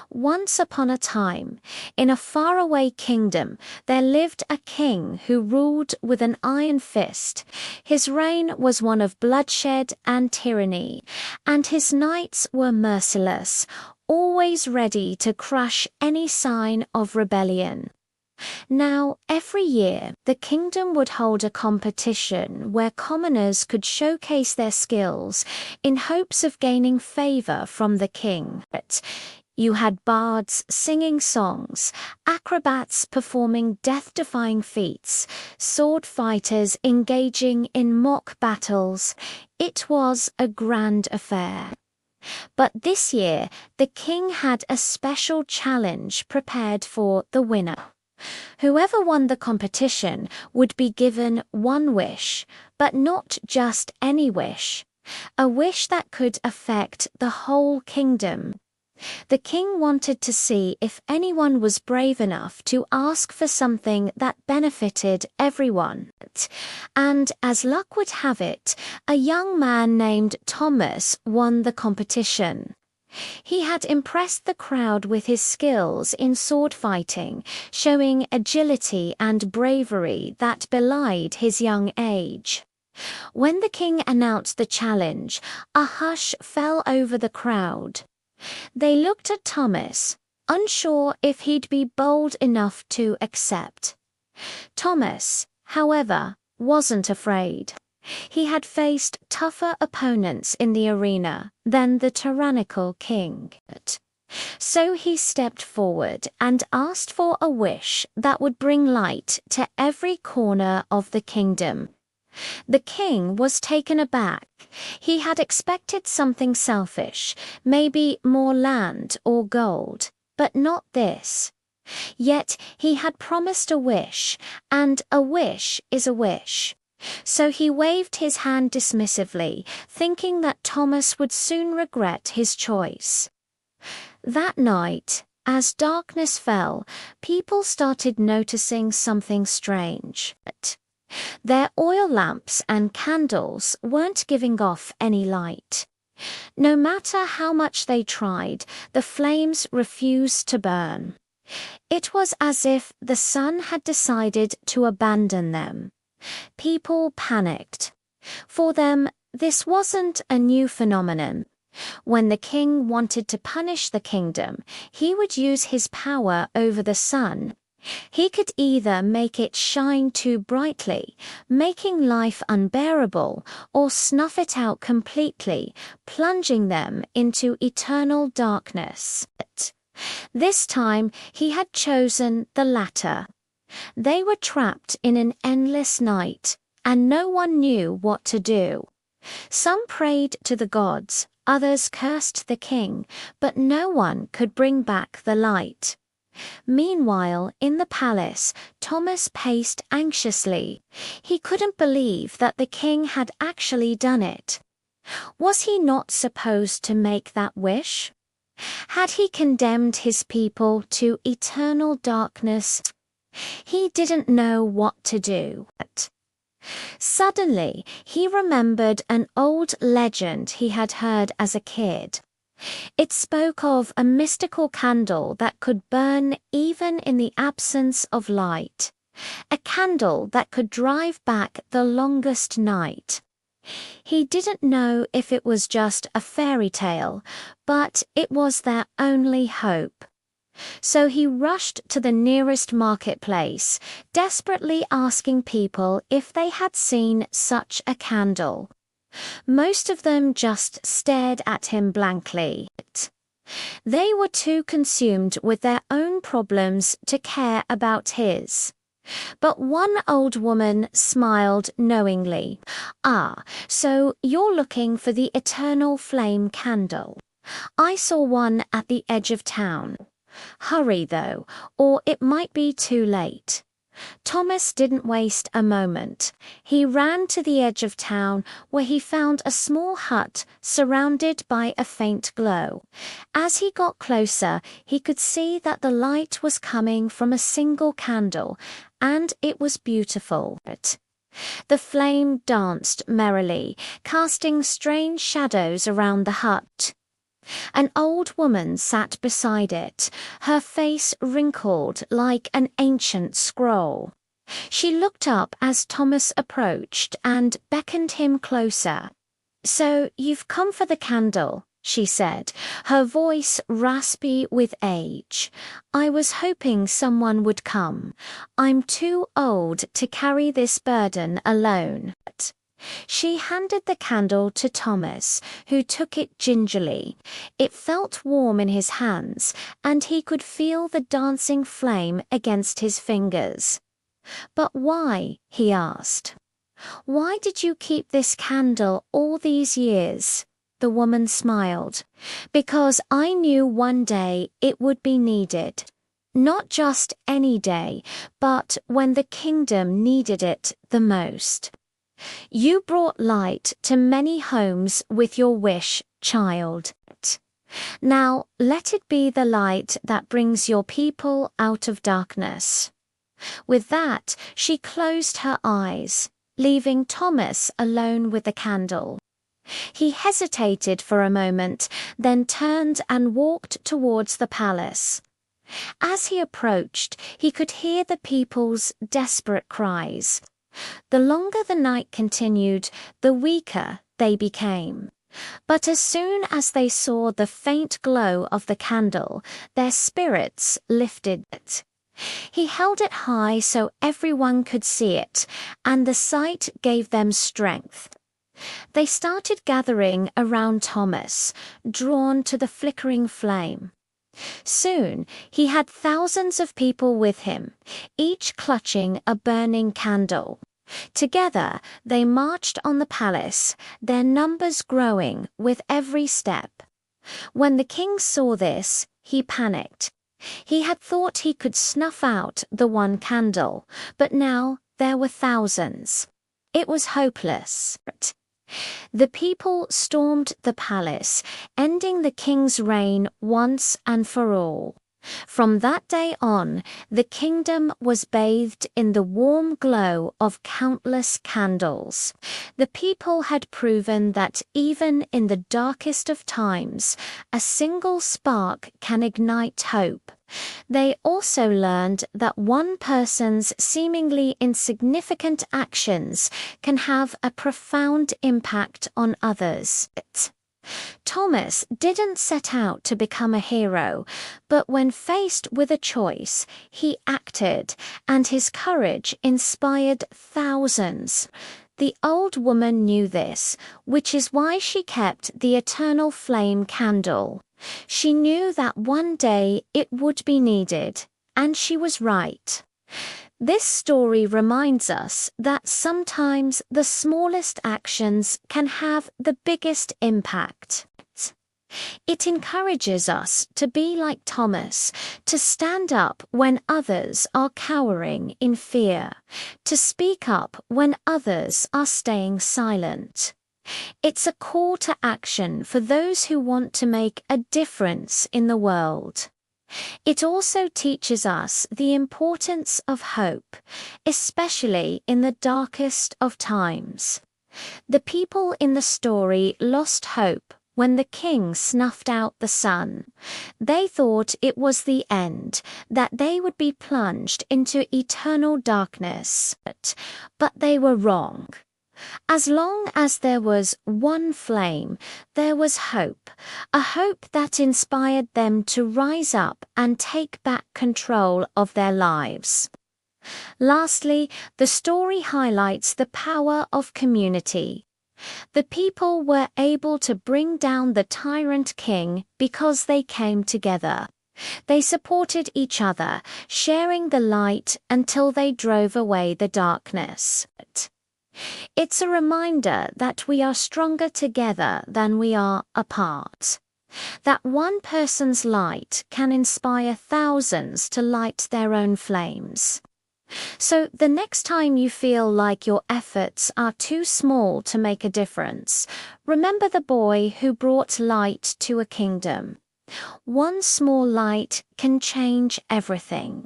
Once upon a time, in a faraway kingdom, there lived a king who ruled with an iron fist. His reign was one of bloodshed and tyranny, and his knights were merciless, always ready to crush any sign of rebellion. Now, every year, the kingdom would hold a competition where commoners could showcase their skills in hopes of gaining favor from the king. You had bards singing songs, acrobats performing death-defying feats, sword fighters engaging in mock battles. It was a grand affair. But this year, the king had a special challenge prepared for the winner. Whoever won the competition would be given one wish, but not just any wish. A wish that could affect the whole kingdom. The king wanted to see if anyone was brave enough to ask for something that benefited everyone. And as luck would have it, a young man named Thomas won the competition. He had impressed the crowd with his skills in sword fighting, showing agility and bravery that belied his young age. When the king announced the challenge, a hush fell over the crowd. They looked at Thomas, unsure if he'd be bold enough to accept. Thomas, however, wasn't afraid. He had faced tougher opponents in the arena than the tyrannical king. So he stepped forward and asked for a wish that would bring light to every corner of the kingdom. The king was taken aback. He had expected something selfish, maybe more land or gold, but not this. Yet he had promised a wish, and a wish is a wish. So he waved his hand dismissively, thinking that Thomas would soon regret his choice. That night, as darkness fell, people started noticing something strange. Their oil lamps and candles weren't giving off any light. No matter how much they tried, the flames refused to burn. It was as if the sun had decided to abandon them. People panicked. For them, this wasn't a new phenomenon. When the king wanted to punish the kingdom, he would use his power over the sun. He could either make it shine too brightly, making life unbearable, or snuff it out completely, plunging them into eternal darkness. This time, he had chosen the latter. They were trapped in an endless night, and no one knew what to do. Some prayed to the gods, others cursed the king, but no one could bring back the light. Meanwhile, in the palace, Thomas paced anxiously. He couldn't believe that the king had actually done it. Was he not supposed to make that wish? Had he condemned his people to eternal darkness? He didn't know what to do. Suddenly, he remembered an old legend he had heard as a kid. It spoke of a mystical candle that could burn even in the absence of light. A candle that could drive back the longest night. He didn't know if it was just a fairy tale, but it was their only hope. So he rushed to the nearest marketplace, desperately asking people if they had seen such a candle. Most of them just stared at him blankly. They were too consumed with their own problems to care about his. But one old woman smiled knowingly. "Ah, so you're looking for the eternal flame candle. I saw one at the edge of town. Hurry, though, or it might be too late." Thomas didn't waste a moment. He ran to the edge of town, where he found a small hut surrounded by a faint glow. As he got closer, he could see that the light was coming from a single candle, and it was beautiful. The flame danced merrily, casting strange shadows around the hut. An old woman sat beside it, her face wrinkled like an ancient scroll. She looked up as Thomas approached and beckoned him closer. "So you've come for the candle," she said, her voice raspy with age. "I was hoping someone would come. I'm too old to carry this burden alone." She handed the candle to Thomas, who took it gingerly. It felt warm in his hands, and he could feel the dancing flame against his fingers. "But why?" he asked. "Why did you keep this candle all these years?" The woman smiled. "Because I knew one day it would be needed. Not just any day, but when the kingdom needed it the most. You brought light to many homes with your wish, child. Now let it be the light that brings your people out of darkness." With that, she closed her eyes, leaving Thomas alone with the candle. He hesitated for a moment, then turned and walked towards the palace. As he approached, he could hear the people's desperate cries. The longer the night continued, the weaker they became. But as soon as they saw the faint glow of the candle, their spirits lifted. He held it high so everyone could see it, and the sight gave them strength. They started gathering around Thomas, drawn to the flickering flame. Soon he had thousands of people with him, each clutching a burning candle. Together they marched on the palace, their numbers growing with every step. When the king saw this, he panicked. He had thought he could snuff out the one candle, but now there were thousands. It was hopeless. The people stormed the palace, ending the king's reign once and for all. From that day on, the kingdom was bathed in the warm glow of countless candles. The people had proven that even in the darkest of times, a single spark can ignite hope. They also learned that one person's seemingly insignificant actions can have a profound impact on others. Thomas didn't set out to become a hero, but when faced with a choice, he acted, and his courage inspired thousands. The old woman knew this, which is why she kept the eternal flame candle. She knew that one day it would be needed, and she was right. This story reminds us that sometimes the smallest actions can have the biggest impact. It encourages us to be like Thomas, to stand up when others are cowering in fear, to speak up when others are staying silent. It's a call to action for those who want to make a difference in the world. It also teaches us the importance of hope, especially in the darkest of times. The people in the story lost hope when the king snuffed out the sun. They thought it was the end, that they would be plunged into eternal darkness. But they were wrong. As long as there was one flame, there was hope, a hope that inspired them to rise up and take back control of their lives. Lastly, the story highlights the power of community. The people were able to bring down the tyrant king because they came together. They supported each other, sharing the light until they drove away the darkness. It's a reminder that we are stronger together than we are apart. That one person's light can inspire thousands to light their own flames. So the next time you feel like your efforts are too small to make a difference, remember the boy who brought light to a kingdom. One small light can change everything.